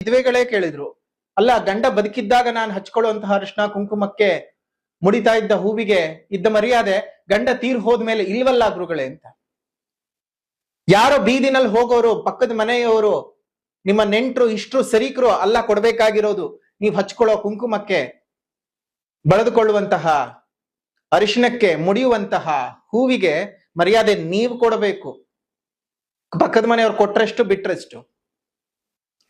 ವಿಧವೆಗಳೇ ಕೇಳಿದ್ರು, ಅಲ್ಲ ಗಂಡ ಬದುಕಿದ್ದಾಗ ನಾನು ಹಚ್ಕೊಳ್ಳುವಂತಹ ಅರಿಶಿನ ಕುಂಕುಮಕ್ಕೆ ಮುಡಿತಾ ಇದ್ದ ಹೂವಿಗೆ ಇದ್ದ ಮರ್ಯಾದೆ ಗಂಡ ತೀರ್ ಹೋದ್ಮೇಲೆ ಇಲ್ವಲ್ಲ ಗುರುಗಳೇ ಅಂತ. ಯಾರೋ ಬೀದಿನಲ್ಲಿ ಹೋಗೋರು, ಪಕ್ಕದ ಮನೆಯವರು, ನಿಮ್ಮ ನೆಂಟರು, ಇಷ್ಟರು, ಸರೀಕರು ಅಲ್ಲ ಕೊಡ್ಬೇಕಾಗಿರೋದು. ನೀವು ಹಚ್ಕೊಳ್ಳೋ ಕುಂಕುಮಕ್ಕೆ, ಬಳೆದುಕೊಳ್ಳುವಂತಹ ಅರಿಶಿನಕ್ಕೆ, ಮುಡಿಯುವಂತಹ ಹೂವಿಗೆ ಮರ್ಯಾದೆ ನೀವು ಕೊಡಬೇಕು. ಪಕ್ಕದ ಮನೆಯವ್ರು ಕೊಟ್ರೆಷ್ಟು ಬಿಟ್ರೆಷ್ಟು.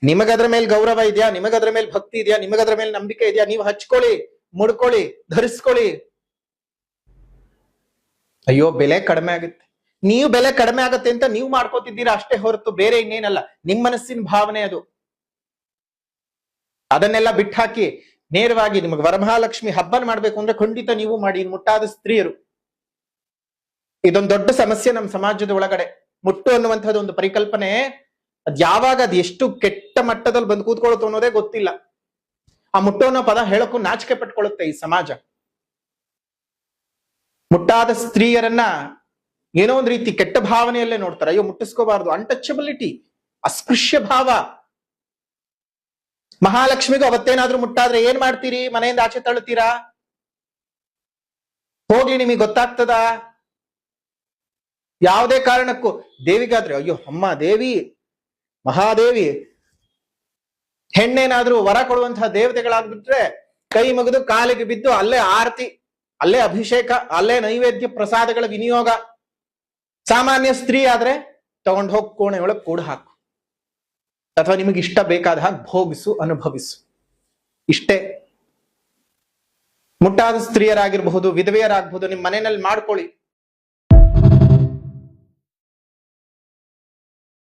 ನಿಮಗದ್ರ ಮೇಲೆ ಗೌರವ ಇದೆಯಾ, ನಿಮಗದ್ರ ಮೇಲೆ ಭಕ್ತಿ ಇದೆಯಾ, ನಿಮಗದ್ರ ಮೇಲೆ ನಂಬಿಕೆ ಇದೆಯಾ, ನೀವು ಹಚ್ಕೊಳ್ಳಿ, ಮುಡ್ಕೊಳ್ಳಿ, ಧರಿಸ್ಕೊಳ್ಳಿ. ಅಯ್ಯೋ ಬೆಲೆ ಕಡಿಮೆ ಆಗುತ್ತೆ, ನೀವು ಬೆಲೆ ಕಡಿಮೆ ಆಗತ್ತೆ ಅಂತ ನೀವು ಮಾಡ್ಕೋತಿದ್ದೀರಾ ಅಷ್ಟೇ ಹೊರತು ಬೇರೆ ಇನ್ನೇನಲ್ಲ. ನಿಮ್ಮ ಮನಸ್ಸಿನ ಭಾವನೆ ಅದು. ಅದನ್ನೆಲ್ಲ ಬಿಟ್ಟಾಕಿ ನೇರವಾಗಿ ನಿಮಗೆ ವರಮಹಾಲಕ್ಷ್ಮಿ ಹಬ್ಬನ ಮಾಡ್ಬೇಕು ಅಂದ್ರೆ ಖಂಡಿತ ನೀವು ಮಾಡಿ. ಮುಟ್ಟಾದ ಸ್ತ್ರೀಯರು, ಇದೊಂದು ದೊಡ್ಡ ಸಮಸ್ಯೆ ನಮ್ಮ ಸಮಾಜದ ಒಳಗಡೆ. ಮುಟ್ಟು ಅನ್ನುವಂಥದ್ದು ಒಂದು ಪರಿಕಲ್ಪನೆ, ಅದ್ ಯಾವಾಗ ಅದು ಎಷ್ಟು ಕೆಟ್ಟ ಮಟ್ಟದಲ್ಲಿ ಬಂದು ಕೂತ್ಕೊಳ್ಳುತ್ತೋ ಅನ್ನೋದೇ ಗೊತ್ತಿಲ್ಲ. ಆ ಮುಟ್ಟು ಅನ್ನೋ ಪದ ಹೇಳಕ್ಕೂ ನಾಚಿಕೆ ಪಟ್ಕೊಳ್ಳುತ್ತೆ ಈ ಸಮಾಜ. ಮುಟ್ಟಾದ ಸ್ತ್ರೀಯರನ್ನ ಏನೋ ಒಂದ್ ರೀತಿ ಕೆಟ್ಟ ಭಾವನೆಯಲ್ಲೇ ನೋಡ್ತಾರೆ. ಅಯ್ಯೋ ಮುಟ್ಟಿಸ್ಕೋಬಾರ್ದು, ಅನ್ಟಚಬಿಲಿಟಿ, ಅಸ್ಪೃಶ್ಯ ಭಾವ. ಮಹಾಲಕ್ಷ್ಮಿಗೂ ಅವತ್ತೇನಾದ್ರೂ ಮುಟ್ಟಾದ್ರೆ ಏನ್ ಮಾಡ್ತೀರಿ? ಮನೆಯಿಂದ ಆಚೆ ತಳ್ಳುತ್ತೀರಾ? ಹೋಗ್ಲಿ, ನಿಮಗೆ ಗೊತ್ತಾಗ್ತದ? ಯಾವುದೇ ಕಾರಣಕ್ಕೂ ದೇವಿಗಾದ್ರೆ ಅಯ್ಯೋ ಅಮ್ಮ ದೇವಿ, ಮಹಾದೇವಿ, ಹೆಣ್ಣೇನಾದ್ರೂ ವರ ಕೊಡುವಂತಹ ದೇವತೆಗಳಾಗ್ಬಿಟ್ರೆ ಕೈ ಮುಗಿದು ಕಾಲಿಗೆ ಬಿದ್ದು ಅಲ್ಲೇ ಆರತಿ, ಅಲ್ಲೇ ಅಭಿಷೇಕ, ಅಲ್ಲೇ ನೈವೇದ್ಯ ಪ್ರಸಾದಗಳ ವಿನಿಯೋಗ. ಸಾಮಾನ್ಯ ಸ್ತ್ರೀ ಆದ್ರೆ ತಗೊಂಡು ಹೋಗಿ ಕೋಣೆ ಒಳಗೆ ಕೂಡ ಹಾಕು, ಅಥವಾ ನಿಮಗೆ ಇಷ್ಟ ಬೇಕಾದ ಹಾಗೆ ಭೋಗಿಸು, ಅನುಭವಿಸು. ಇಷ್ಟೇ. ಮುಟ್ಟಾದ ಸ್ತ್ರೀಯರಾಗಿರ್ಬಹುದು, ವಿಧವೆಯರಾಗಬಹುದು, ನಿಮ್ಮ ಮನೆಯಲ್ಲಿ ಮಾಡ್ಕೊಳ್ಳಿ.